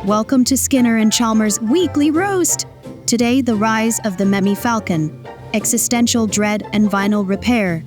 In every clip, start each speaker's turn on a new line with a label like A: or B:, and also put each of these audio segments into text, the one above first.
A: Welcome to Skinner and Chalmers' Weekly Roast. Today, the rise of the Memmy Falcon, existential dread and vinyl repair.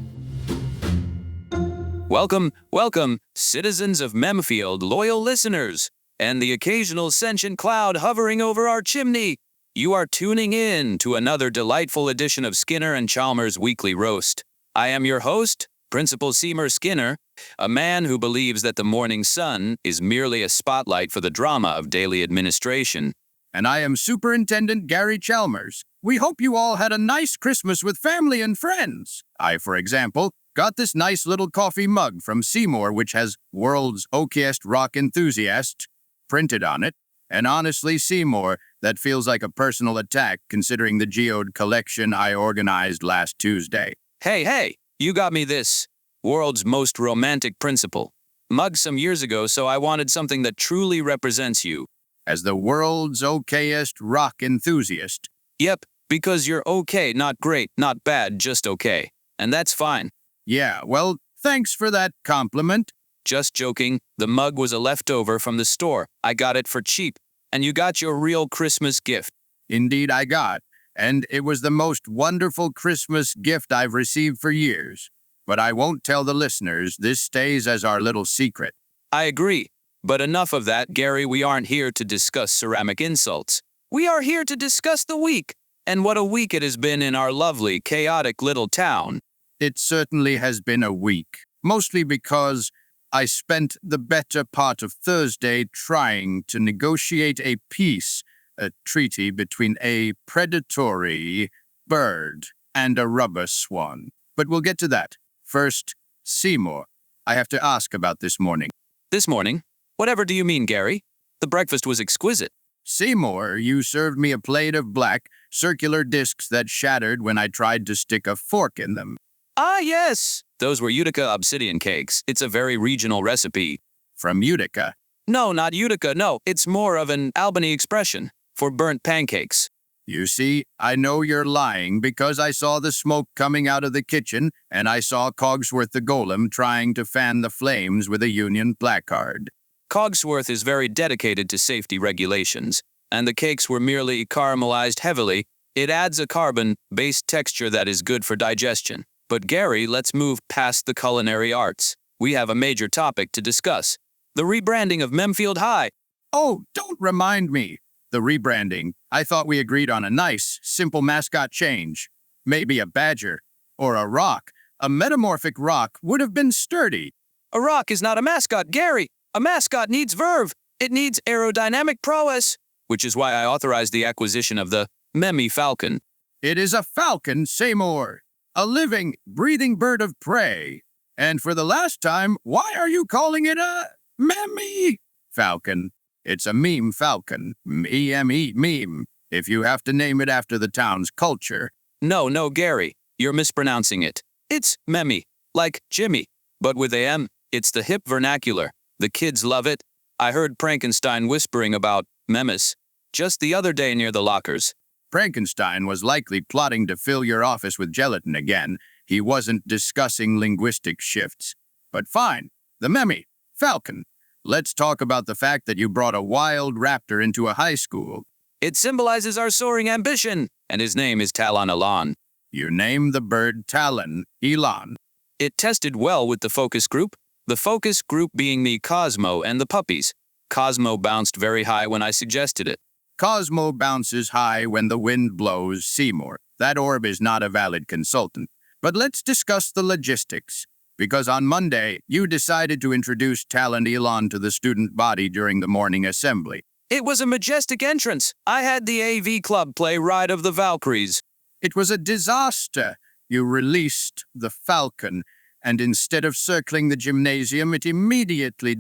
B: Welcome, citizens of Memfield, loyal listeners, and the occasional sentient cloud hovering over our chimney. You are tuning in to another delightful edition of Skinner and Chalmers' Weekly Roast. I am your host, Principal Seymour Skinner, a man who believes that the morning sun is merely a spotlight for the drama of daily administration.
C: And I am Superintendent Gary Chalmers. We hope you all had a nice Christmas with family and friends. I, for example, got this nice little coffee mug from Seymour, which has "World's Okayest Rock Enthusiast" printed on it. And honestly, Seymour, that feels like a personal attack considering the geode collection I organized last Tuesday.
B: Hey, you got me this world's most romantic principal mug some years ago, so I wanted something that truly represents you.
C: As the world's okayest rock enthusiast.
B: Yep, because you're okay, not great, not bad, just okay. And that's fine.
C: Yeah, well, thanks for that compliment.
B: Just joking, the mug was a leftover from the store. I got it for cheap. And you got your real Christmas gift.
C: Indeed I got. And it was the most wonderful Christmas gift I've received for years. But I won't tell the listeners. This stays as our little secret.
B: I agree. But enough of that, Gary. We aren't here to discuss ceramic insults. We are here to discuss the week. And what a week it has been in our lovely, chaotic little town.
C: It certainly has been a week. Mostly because I spent the better part of Thursday trying to negotiate a peace, a treaty between a predatory bird and a rubber swan. But we'll get to that. First, Seymour, I have to ask about this morning.
B: This morning? Whatever do you mean, Gary? The breakfast was exquisite.
C: Seymour, you served me a plate of black, circular discs that shattered when I tried to stick a fork in them.
B: Ah, yes! Those were Utica obsidian cakes. It's a very regional recipe.
C: From Utica?
B: No, not Utica, no. It's more of an Albany expression for burnt pancakes.
C: You see, I know you're lying because I saw the smoke coming out of the kitchen and I saw Cogsworth the Golem trying to fan the flames with a Union placard.
B: Cogsworth is very dedicated to safety regulations, and the cakes were merely caramelized heavily. It adds a carbon-based texture that is good for digestion. But Gary, let's move past the culinary arts. We have a major topic to discuss. The rebranding of Memfield High.
C: Oh, don't remind me. The rebranding. I thought we agreed on a nice, simple mascot change. Maybe a badger. Or a rock. A metamorphic rock would have been sturdy.
B: A rock is not a mascot, Gary. A mascot needs verve. It needs aerodynamic prowess. Which is why I authorized the acquisition of the Memmy Falcon.
C: It is a falcon, Seymour. A living, breathing bird of prey. And for the last time, why are you calling it a Memmy Falcon? It's a meme falcon. M-E-M-E, meme. If you have to name it after the town's culture.
B: No, Gary. You're mispronouncing it. It's Memmy, like Jimmy. But with a M, it's the hip vernacular. The kids love it. I heard Frankenstein whispering about Memes just the other day near the lockers.
C: Frankenstein was likely plotting to fill your office with gelatin again. He wasn't discussing linguistic shifts. But fine, the Memmy Falcon. Let's talk about the fact that you brought a wild raptor into a high school.
B: It symbolizes our soaring ambition, and his name is Talon Elon.
C: You named the bird Talon Elon.
B: It tested well with the focus group, the focus group being me, Cosmo, and the puppies. Cosmo bounced very high when I suggested it.
C: Cosmo bounces high when the wind blows, Seymour. That orb is not a valid consultant. But let's discuss the logistics. Because on Monday, you decided to introduce Talon Elon to the student body during the morning assembly.
B: It was a majestic entrance. I had the AV Club play Ride of the Valkyries.
C: It was a disaster. You released the Falcon, and instead of circling the gymnasium, it immediately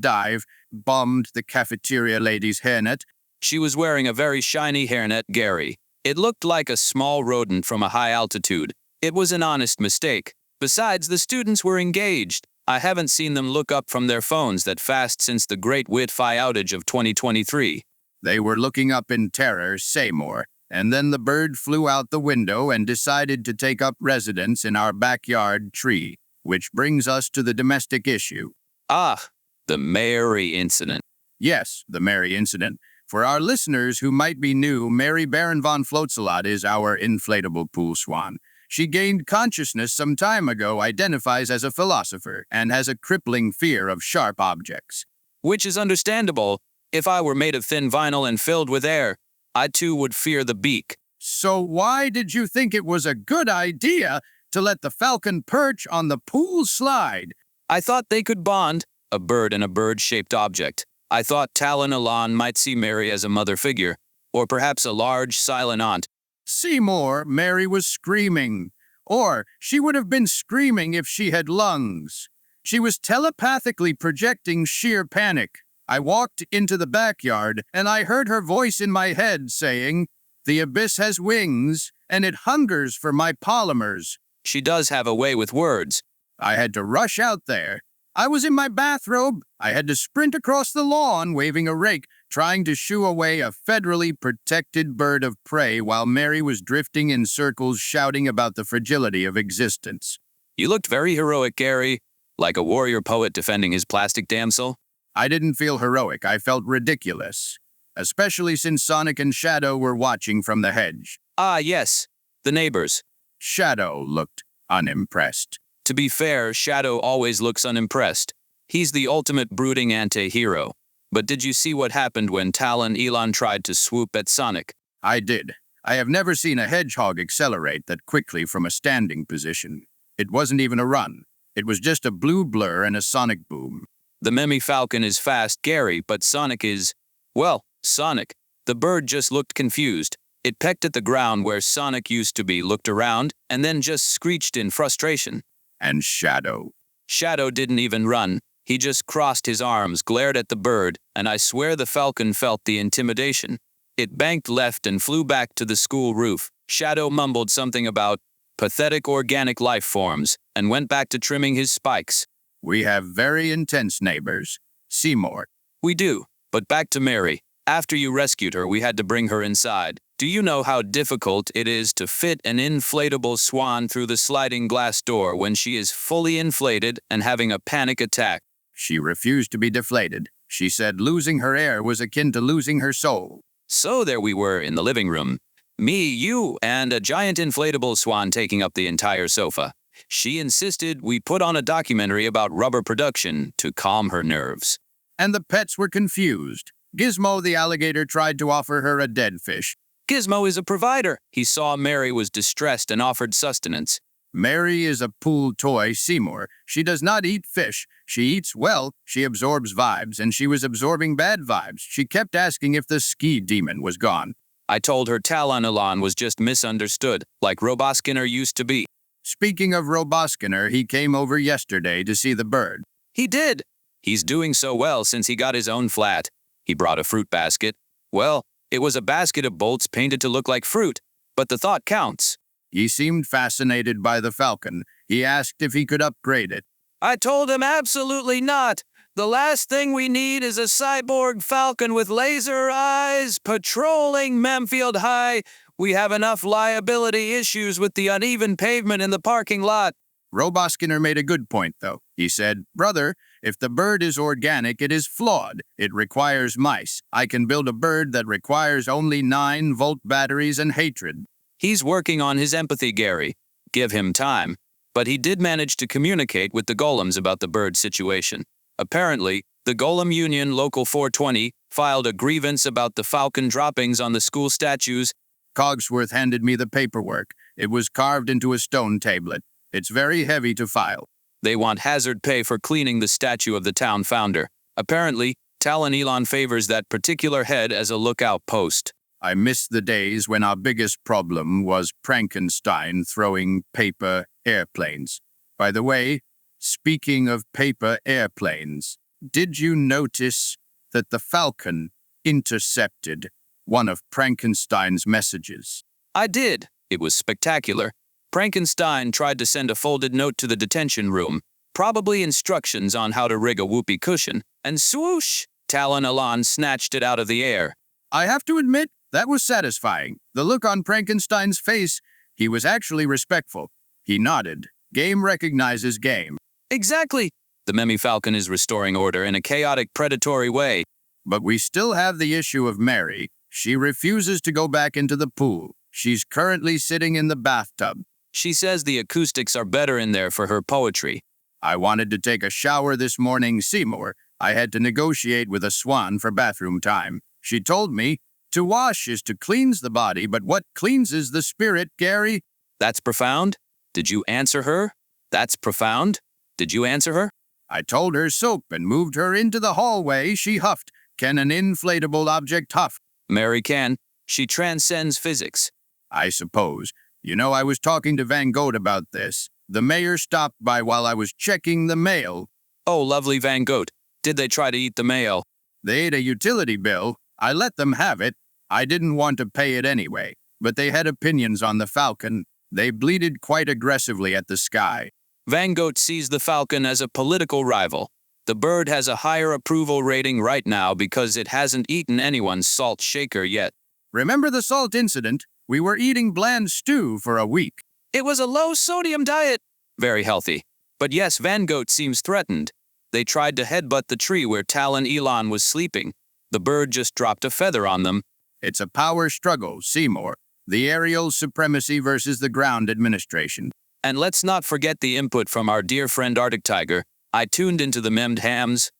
C: bombed the cafeteria lady's hairnet.
B: She was wearing a very shiny hairnet, Gary. It looked like a small rodent from a high altitude. It was an honest mistake. Besides, the students were engaged. I haven't seen them look up from their phones that fast since the great Wi-Fi outage of 2023.
C: They were looking up in terror, Seymour, and then the bird flew out the window and decided to take up residence in our backyard tree, which brings us to the domestic issue.
B: Ah, the Mary incident.
C: Yes, the Mary incident. For our listeners who might be new, Mary Baron von Floatsalot is our inflatable pool swan. She gained consciousness some time ago, identifies as a philosopher, and has a crippling fear of sharp objects.
B: Which is understandable. If I were made of thin vinyl and filled with air, I too would fear the beak.
C: So why did you think it was a good idea to let the Falcon perch on the pool slide?
B: I thought they could bond, a bird and a bird-shaped object. I thought Talon Elan might see Mary as a mother figure, or perhaps a large, silent aunt.
C: Seymour, Mary was screaming. Or she would have been screaming if she had lungs. She was telepathically projecting sheer panic. I walked into the backyard, and I heard her voice in my head saying, "The abyss has wings, and it hungers for my polymers."
B: She does have a way with words.
C: I had to rush out there. I was in my bathrobe. I had to sprint across the lawn, waving a rake, trying to shoo away a federally protected bird of prey while Mary was drifting in circles shouting about the fragility of existence.
B: You looked very heroic, Gary, like a warrior poet defending his plastic damsel.
C: I didn't feel heroic. I felt ridiculous, especially since Sonic and Shadow were watching from the hedge.
B: Ah, yes, the neighbors.
C: Shadow looked unimpressed.
B: To be fair, Shadow always looks unimpressed. He's the ultimate brooding anti-hero. But did you see what happened when Talon Elan tried to swoop at Sonic?
C: I did. I have never seen a hedgehog accelerate that quickly from a standing position. It wasn't even a run. It was just a blue blur and a sonic boom.
B: The Memmy Falcon is fast, Gary, but Sonic is, well, Sonic. The bird just looked confused. It pecked at the ground where Sonic used to be, looked around, and then just screeched in frustration.
C: And Shadow.
B: Shadow didn't even run. He just crossed his arms, glared at the bird, and I swear the Falcon felt the intimidation. It banked left and flew back to the school roof. Shadow mumbled something about pathetic organic life forms and went back to trimming his spikes.
C: We have very intense neighbors. Seymour.
B: We do, but back to Mary. After you rescued her, we had to bring her inside. Do you know how difficult it is to fit an inflatable swan through the sliding glass door when she is fully inflated and having a panic attack?
C: She refused to be deflated. She said losing her air was akin to losing her soul.
B: So there we were in the living room. Me, you, and a giant inflatable swan taking up the entire sofa. She insisted we put on a documentary about rubber production to calm her nerves.
C: And the pets were confused. Gizmo the alligator tried to offer her a dead fish.
B: Gizmo is a provider. He saw Mary was distressed and offered sustenance.
C: Mary is a pool toy, Seymour. She does not eat fish. She eats well, she absorbs vibes, and she was absorbing bad vibes. She kept asking if the ski demon was gone.
B: I told her Talon Elan was just misunderstood, like Roboskinner used to be.
C: Speaking of Roboskinner, he came over yesterday to see the bird.
B: He did. He's doing so well since he got his own flat. He brought a fruit basket. Well, it was a basket of bolts painted to look like fruit, but the thought counts.
C: He seemed fascinated by the Falcon. He asked if he could upgrade it.
B: I told him absolutely not. The last thing we need is a cyborg Falcon with laser eyes patrolling Memfield High. We have enough liability issues with the uneven pavement in the parking lot.
C: Roboskinner made a good point, though. He said, "Brother, if the bird is organic, it is flawed. It requires mice. I can build a bird that requires only 9-volt batteries and hatred."
B: He's working on his empathy, Gary. Give him time. But he did manage to communicate with the golems about the bird situation. Apparently, the Golem Union Local 420 filed a grievance about the Falcon droppings on the school statues.
C: Cogsworth handed me the paperwork. It was carved into a stone tablet. It's very heavy to file.
B: They want hazard pay for cleaning the statue of the town founder. Apparently, Talon Elan favors that particular head as a lookout post.
C: I miss the days when our biggest problem was Frankenstein throwing paper airplanes. By the way, speaking of paper airplanes, did you notice that the Falcon intercepted one of Frankenstein's messages?
B: I did. It was spectacular. Frankenstein tried to send a folded note to the detention room, probably instructions on how to rig a whoopee cushion, and swoosh, Talon Elan snatched it out of the air.
C: I have to admit, that was satisfying. The look on Frankenstein's face, he was actually respectful. He nodded. Game recognizes game.
B: Exactly. The Memmy Falcon is restoring order in a chaotic, predatory way.
C: But we still have the issue of Mary. She refuses to go back into the pool. She's currently sitting in the bathtub.
B: She says the acoustics are better in there for her poetry.
C: I wanted to take a shower this morning, Seymour. I had to negotiate with a swan for bathroom time. She told me, to wash is to cleanse the body, but what cleanses the spirit, Gary?
B: That's profound? Did you answer her? That's profound? Did you answer her?
C: I told her soap and moved her into the hallway. She huffed. Can an inflatable object huff?
B: Mary can. She transcends physics.
C: I suppose. You know, I was talking to Van Gogh about this. The mayor stopped by while I was checking the mail.
B: Oh, lovely Van Gogh. Did they try to eat the mail?
C: They ate a utility bill. I let them have it. I didn't want to pay it anyway. But they had opinions on the Falcon. They bleated quite aggressively at the sky.
B: Van Gogh sees the Falcon as a political rival. The bird has a higher approval rating right now because it hasn't eaten anyone's salt shaker yet.
C: Remember the salt incident? We were eating bland stew for a week.
B: It was a low-sodium diet. Very healthy. But yes, Van Gogh seems threatened. They tried to headbutt the tree where Tal and Elon was sleeping. The bird just dropped a feather on them.
C: It's a power struggle, Seymour. The aerial supremacy versus the ground administration.
B: And let's not forget the input from our dear friend ArticTiger. I tuned into the MemedHamsAI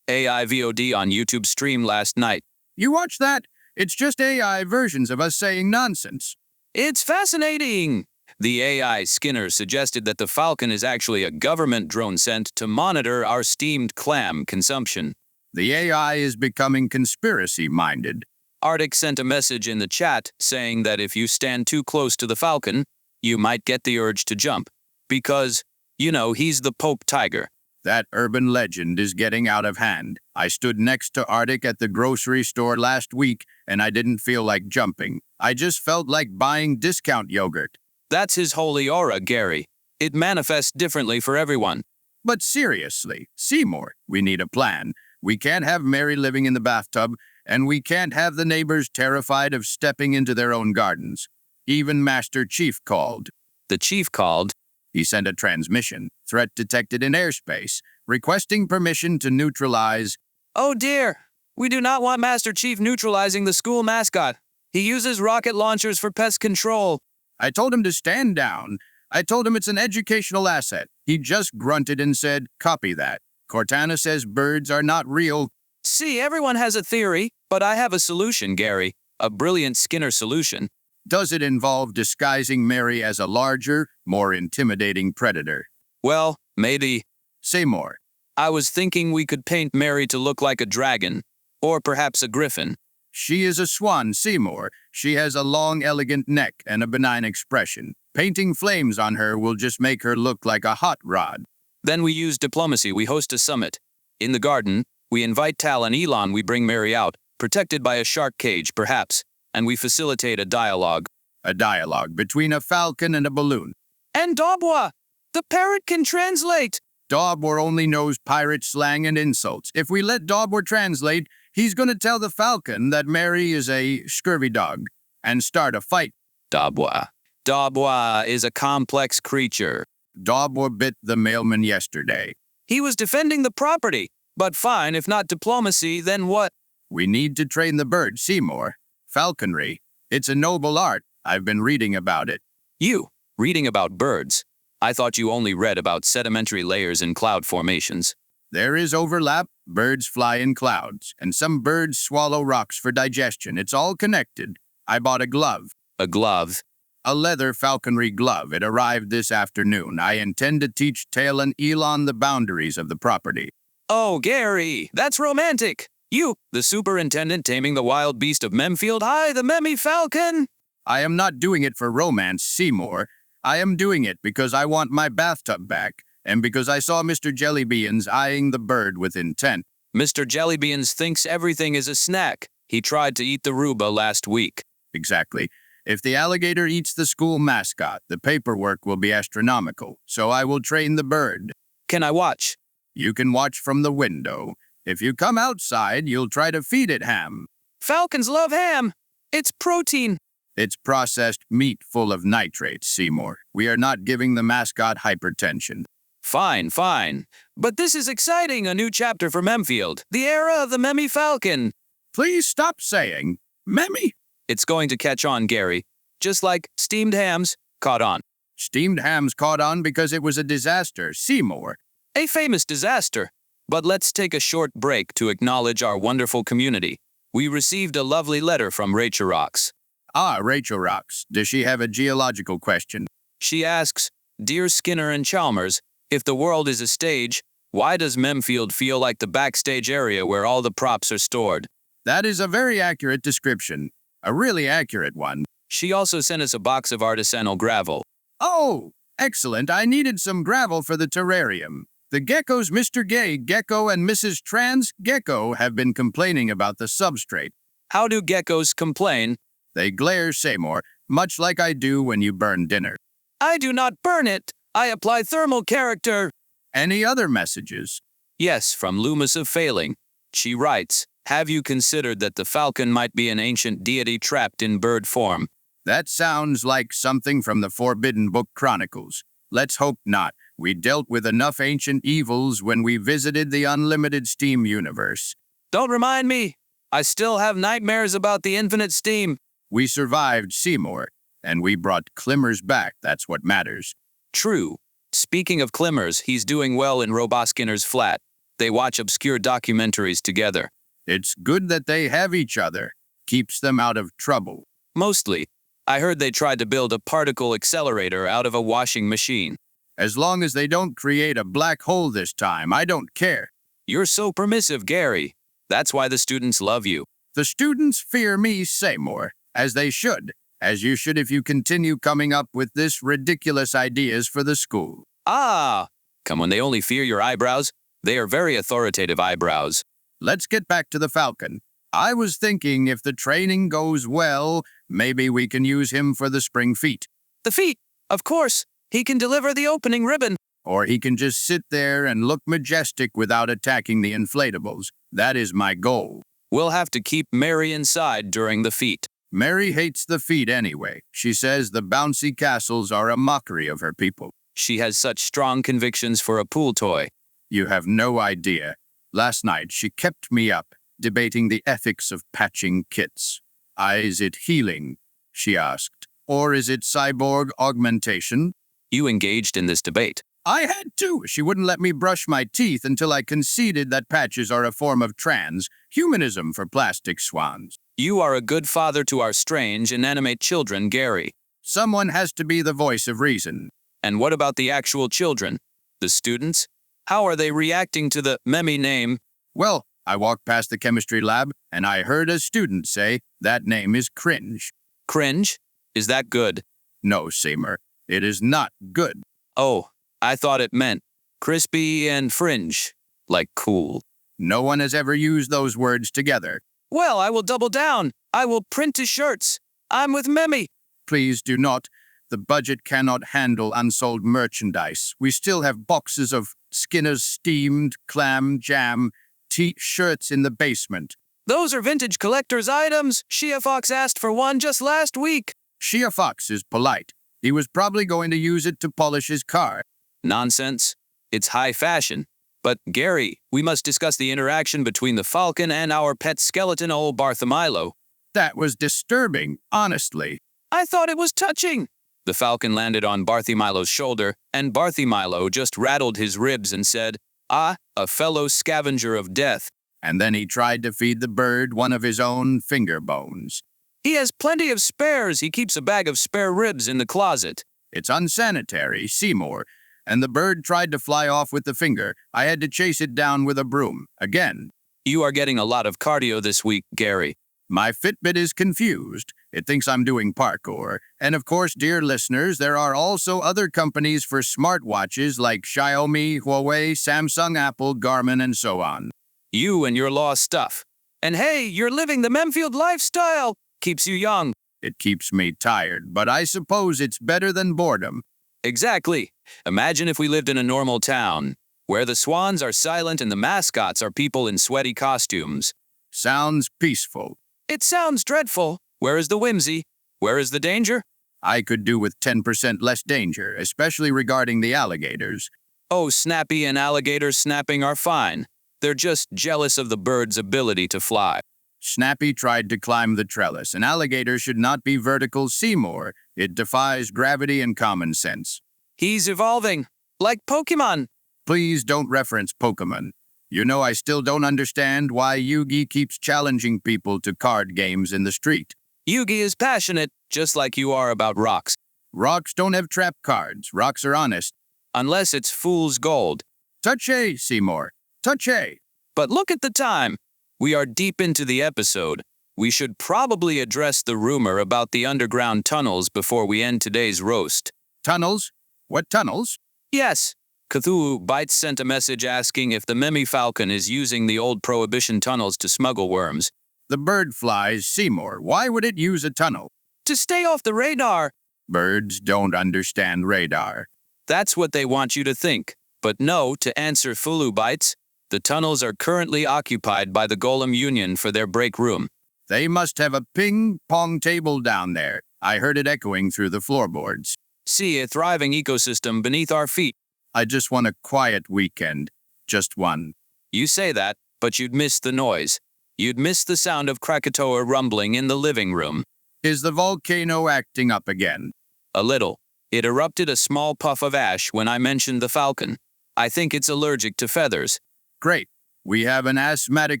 B: VOD on YouTube stream last night.
C: You watch that? It's just AI versions of us saying nonsense.
B: It's fascinating! The AI Skinner suggested that the Falcon is actually a government drone sent to monitor our steamed clam consumption.
C: The AI is becoming conspiracy-minded.
B: Arctic sent a message in the chat saying that if you stand too close to the Falcon, you might get the urge to jump. Because, you know, he's the Pope Tiger.
C: That urban legend is getting out of hand. I stood next to Arctic at the grocery store last week, and I didn't feel like jumping. I just felt like buying discount yogurt.
B: That's his holy aura, Gary. It manifests differently for everyone.
C: But seriously, Seymour, we need a plan. We can't have Mary living in the bathtub, and we can't have the neighbors terrified of stepping into their own gardens. Even Master Chief called.
B: The chief called.
C: He sent a transmission, threat detected in airspace, requesting permission to neutralize.
B: Oh dear, we do not want Master Chief neutralizing the school mascot. He uses rocket launchers for pest control.
C: I told him to stand down. I told him it's an educational asset. He just grunted and said, copy that. Cortana says birds are not real.
B: See, everyone has a theory, but I have a solution, Gary. A brilliant Skinner solution.
C: Does it involve disguising Mary as a larger, more intimidating predator?
B: Well, maybe.
C: Say more.
B: I was thinking we could paint Mary to look like a dragon, or perhaps a griffin.
C: She is a swan, Seymour. She has a long, elegant neck and a benign expression. Painting flames on her will just make her look like a hot rod.
B: Then we use diplomacy. We host a summit. In the garden, we invite Tal and Elon. We bring Mary out, protected by a shark cage, perhaps, and we facilitate a dialogue.
C: A dialogue between a falcon and a balloon.
B: And Dobwa! The parrot can translate!
C: Dobwar only knows pirate slang and insults. If we let Dobwar translate, he's going to tell the falcon that Mary is a scurvy dog and start a fight.
B: Dobwa. Dobwa is a complex creature.
C: Dobwar bit the mailman yesterday.
B: He was defending the property. But fine, if not diplomacy, then what?
C: We need to train the bird, Seymour. Falconry. It's a noble art. I've been reading about it.
B: You? Reading about birds? I thought you only read about sedimentary layers in cloud formations.
C: There is overlap. Birds fly in clouds, and some birds swallow rocks for digestion. It's all connected. I bought a glove.
B: A glove?
C: A leather falconry glove. It arrived this afternoon. I intend to teach Teoh and Elon the boundaries of the property.
B: Oh, Gary, that's romantic. You, the superintendent taming the wild beast of Memfield High, the Memmy Falcon.
C: I am not doing it for romance, Seymour. I am doing it because I want my bathtub back, and because I saw Mr. Jellybeans eyeing the bird with intent.
B: Mr. Jellybeans thinks everything is a snack. He tried to eat the rhubarb last week.
C: Exactly. If the alligator eats the school mascot, the paperwork will be astronomical, so I will train the bird.
B: Can I watch?
C: You can watch from the window. If you come outside, you'll try to feed it ham.
B: Falcons love ham. It's protein.
C: It's processed meat full of nitrates, Seymour. We are not giving the mascot hypertension.
B: Fine, fine. But this is exciting, a new chapter for Memfield. The era of the Memmy Falcon.
C: Please stop saying, Memmy.
B: It's going to catch on, Gary. Just like steamed hams caught on.
C: Steamed hams caught on because it was a disaster. Seymour.
B: A famous disaster. But let's take a short break to acknowledge our wonderful community. We received a lovely letter from Rachel Rocks.
C: Ah, Rachel Rocks. Does she have a geological question?
B: She asks, Dear Skinner and Chalmers, if the world is a stage, why does Memfield feel like the backstage area where all the props are stored?
C: That is a very accurate description. A really accurate one.
B: She also sent us a box of artisanal gravel.
C: Oh, excellent. I needed some gravel for the terrarium. The geckos Mr. Gay Gecko and Mrs. Trans Gecko have been complaining about the substrate.
B: How do geckos complain?
C: They glare, Seymour, much like I do when you burn dinner.
B: I do not burn it. I apply thermal character.
C: Any other messages?
B: Yes, from Loomis of Failing. She writes, Have you considered that the falcon might be an ancient deity trapped in bird form?
C: That sounds like something from the Forbidden Book Chronicles. Let's hope not. We dealt with enough ancient evils when we visited the unlimited steam universe.
B: Don't remind me. I still have nightmares about the infinite steam.
C: We survived Seymour, and we brought Chalmers back. That's what matters.
B: True. Speaking of Chalmers, he's doing well in Roboskinner's flat. They watch obscure documentaries together.
C: It's good that they have each other. Keeps them out of trouble.
B: Mostly. I heard they tried to build a particle accelerator out of a washing machine.
C: As long as they don't create a black hole this time, I don't care.
B: You're so permissive, Gary. That's why the students love you.
C: The students fear me, Seymour, as they should. As you should if you continue coming up with this ridiculous ideas for the school.
B: Ah! Come when they only fear your eyebrows. They are very authoritative eyebrows.
C: Let's get back to the Falcon. I was thinking if the training goes well, maybe we can use him for the spring feat.
B: The feat, of course. He can deliver the opening ribbon.
C: Or he can just sit there and look majestic without attacking the inflatables. That is my goal.
B: We'll have to keep Mary inside during the feat.
C: Mary hates the feat anyway. She says the bouncy castles are a mockery of her people.
B: She has such strong convictions for a pool toy.
C: You have no idea. Last night she kept me up, debating the ethics of patching kits. Is it healing? She asked. Or is it cyborg augmentation?
B: You engaged in this debate.
C: I had to. She wouldn't let me brush my teeth until I conceded that patches are a form of transhumanism for plastic swans.
B: You are a good father to our strange, inanimate children, Gary.
C: Someone has to be the voice of reason.
B: And what about the actual children? The students? How are they reacting to the Memmy name?
C: Well, I walked past the chemistry lab, and I heard a student say that name is cringe.
B: Cringe? Is that good?
C: No, Seymour, it is not good.
B: Oh, I thought it meant crispy and fringe, like cool.
C: No one has ever used those words together.
B: Well, I will double down. I will print his shirts. I'm with Memmy.
C: Please do not. The budget cannot handle unsold merchandise. We still have boxes of Skinner's steamed clam jam T-shirts in the basement.
B: Those are vintage collector's items. Shia Fox asked for one just last week.
C: Shia Fox is polite. He was probably going to use it to polish his car.
B: Nonsense. It's high fashion. But, Gary, we must discuss the interaction between the Falcon and our pet skeleton, old Bartholomew.
C: That was disturbing, honestly.
B: I thought it was touching. The Falcon landed on Bartholomew's shoulder, and Bartholomew just rattled his ribs and said, "Ah, a fellow scavenger of death."
C: And then he tried to feed the bird one of his own finger bones.
B: He has plenty of spares. He keeps a bag of spare ribs in the closet.
C: It's unsanitary, Seymour. And the bird tried to fly off with the finger. I had to chase it down with a broom. Again.
B: You are getting a lot of cardio this week, Gary.
C: My Fitbit is confused. It thinks I'm doing parkour. And of course, dear listeners, there are also other companies for smartwatches like Xiaomi, Huawei, Samsung, Apple, Garmin, and so on.
B: You and your lost stuff. And hey, you're living the Memfield lifestyle. Keeps you young.
C: It keeps me tired, but I suppose it's better than boredom.
B: Exactly. Imagine if we lived in a normal town, where the swans are silent and the mascots are people in sweaty costumes.
C: Sounds peaceful.
B: It sounds dreadful. Where is the whimsy? Where is the danger?
C: I could do with 10% less danger, especially regarding the alligators.
B: Oh, Snappy and alligator snapping are fine. They're just jealous of the bird's ability to fly.
C: Snappy tried to climb the trellis. An alligator should not be vertical, Seymour. It defies gravity and common sense.
B: He's evolving, like Pokemon.
C: Please don't reference Pokemon. You know I still don't understand why Yugi keeps challenging people to card games in the street.
B: Yugi is passionate, just like you are about rocks.
C: Rocks don't have trap cards. Rocks are honest.
B: Unless it's fool's gold.
C: Touche, Seymour. Touche.
B: But look at the time. We are deep into the episode. We should probably address the rumor about the underground tunnels before we end today's roast.
C: Tunnels? What tunnels?
B: Yes. Cthulhu Bites sent a message asking if the Memmy Falcon is using the old Prohibition tunnels to smuggle worms.
C: The bird flies, Seymour. Why would it use a tunnel?
B: To stay off the radar.
C: Birds don't understand radar.
B: That's what they want you to think. But no, to answer Cthulhu Bites, the tunnels are currently occupied by the Golem Union for their break room.
C: They must have a ping-pong table down there. I heard it echoing through the floorboards.
B: See a thriving ecosystem beneath our feet.
C: I just want a quiet weekend. Just one.
B: You say that, but you'd miss the noise. You'd miss the sound of Krakatoa rumbling in the living room.
C: Is the volcano acting up again?
B: A little. It erupted a small puff of ash when I mentioned the falcon. I think it's allergic to feathers.
C: Great. We have an asthmatic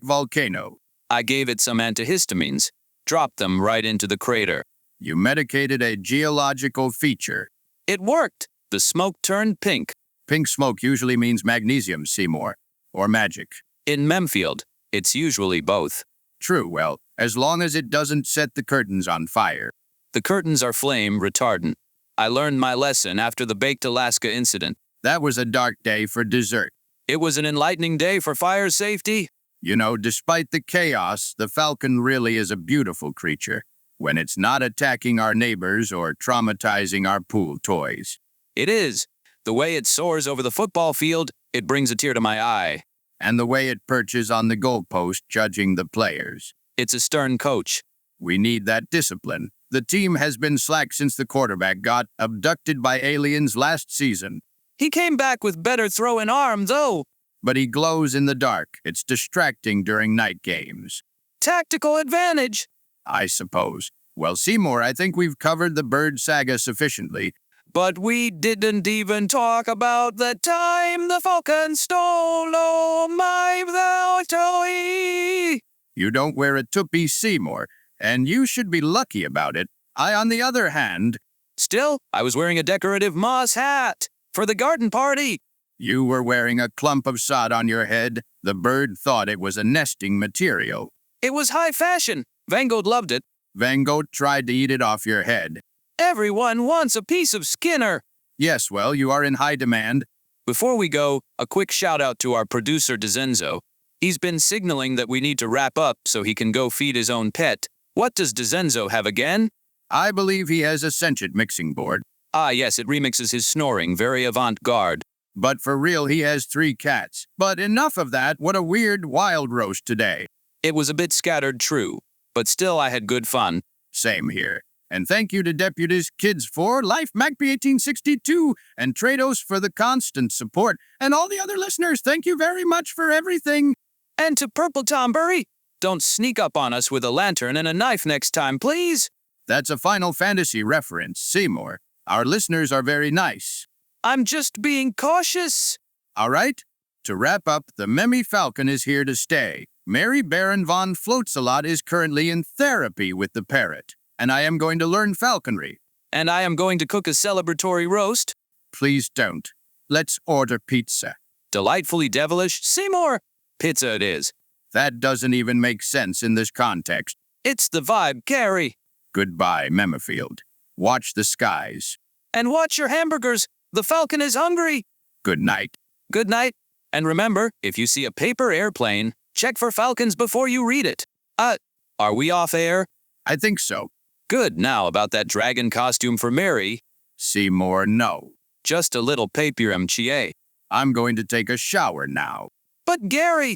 C: volcano.
B: I gave it some antihistamines. Dropped them right into the crater.
C: You medicated a geological feature.
B: It worked. The smoke turned pink.
C: Pink smoke usually means magnesium, Seymour. Or magic.
B: In Memfield, it's usually both.
C: True, well, as long as it doesn't set the curtains on fire.
B: The curtains are flame retardant. I learned my lesson after the Baked Alaska incident.
C: That was a dark day for dessert.
B: It was an enlightening day for fire safety.
C: You know, despite the chaos, the falcon really is a beautiful creature when it's not attacking our neighbors or traumatizing our pool toys.
B: It is. The way it soars over the football field, it brings a tear to my eye.
C: And the way it perches on the goalpost judging the players.
B: It's a stern coach.
C: We need that discipline. The team has been slack since the quarterback got abducted by aliens last season.
B: He came back with better throwing arm, though.
C: But he glows in the dark. It's distracting during night games.
B: Tactical advantage.
C: I suppose. Well, Seymour, I think we've covered the bird saga sufficiently.
B: But we didn't even talk about the time the falcon stole all my toy.
C: You don't wear a toupee, Seymour, and you should be lucky about it. I, on the other hand...
B: Still, I was wearing a decorative moss hat for the garden party.
C: You were wearing a clump of sod on your head. The bird thought it was a nesting material.
B: It was high fashion. Van Gogh loved it.
C: Van Gogh tried to eat it off your head.
B: Everyone wants a piece of Skinner.
C: Yes, well, you are in high demand.
B: Before we go, a quick shout-out to our producer, DeZenzo. He's been signaling that we need to wrap up so he can go feed his own pet. What does DeZenzo have again?
C: I believe he has a sentient mixing board.
B: Ah, yes, it remixes his snoring, very avant-garde.
C: But for real, he has 3 cats. But enough of that. What a weird, wild roast today.
B: It was a bit scattered, true. But still, I had good fun.
C: Same here. And thank you to Deputies Kids for Life, MacP1862, and Trados for the constant support. And all the other listeners, thank you very much for everything.
B: And to Purple Tombury, don't sneak up on us with a lantern and a knife next time, please.
C: That's a Final Fantasy reference, Seymour. Our listeners are very nice.
B: I'm just being cautious.
C: All right. To wrap up, the Memmy Falcon is here to stay. Mary Baron von Floatsalot is currently in therapy with the parrot. And I am going to learn falconry.
B: And I am going to cook a celebratory roast.
C: Please don't. Let's order pizza.
B: Delightfully devilish, Seymour. Pizza it is.
C: That doesn't even make sense in this context.
B: It's the vibe, Gary.
C: Goodbye, Memmifield. Watch the skies.
B: And watch your hamburgers. The falcon is hungry.
C: Good night.
B: Good night. And remember, if you see a paper airplane, check for falcons before you read it. Are we off air?
C: I think so.
B: Good. Now about that dragon costume for Mary.
C: Seymour, no.
B: Just a little papier-mâché.
C: I'm going to take a shower now.
B: But Gary,